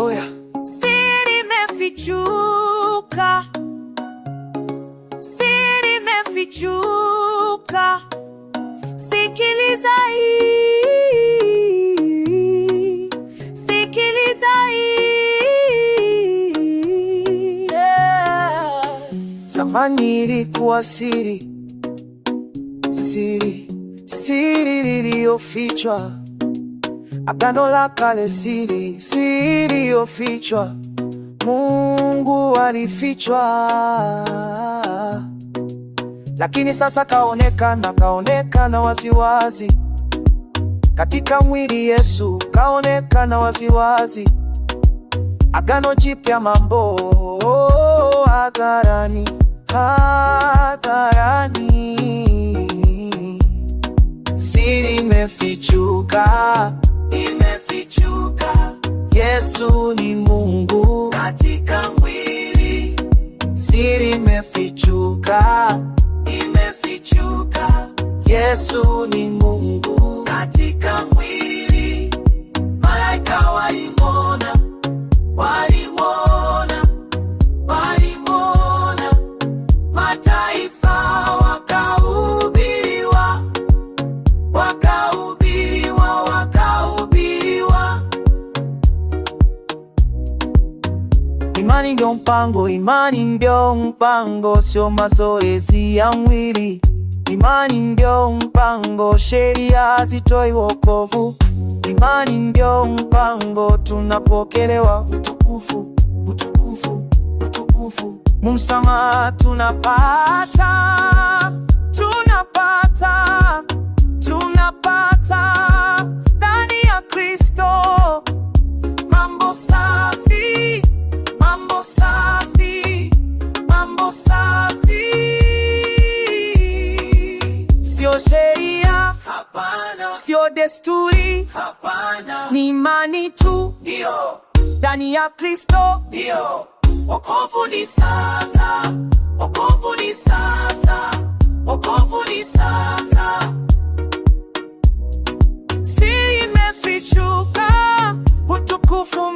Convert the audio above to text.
Oya. Siri imefichuka, siri imefichuka. Sikiliza hii, sikiliza hii, yeah. Zamani ilikuwa siri, siri, siri iliyofichwa. Agano la Kale, siri, siri iliyofichwa. Mungu alifichwa, lakini sasa kaonekana waziwazi. Katika mwili Yesu kaonekana waziwazi. Agano Jipya, mambo hadharani, hadharani. Siri imefichuka, imefichuka. Yesu ni Mungu katika mwili. Siri imefichuka, imefichuka. Yesu ni Mungu katika mwili. Malaika walimwona, walimwona, walimwona. Mataifa wakahubiriwa, wakahubiriwa, wakahubiriwa. Imani ndio mpango, imani ndio mpango, sio mazoezi ya mwili. Imani ndio mpango, sheria hazitoi wokovu. Imani ndio mpango, tunapokelewa utukufu, utukufu, utukufu. Msamaha tunapata, tunapata, tunapata ndani ya Kristo. Mambo safi, mambo safi, mambo safi. Sio sheria, hapana. Sio desturi, hapana. Ni imani tu, ndio. Ndani ya Kristo, ndio. Wokovu ni sasa, wokovu ni sasa, wokovu ni sasa. Siri imefichuka, utukufu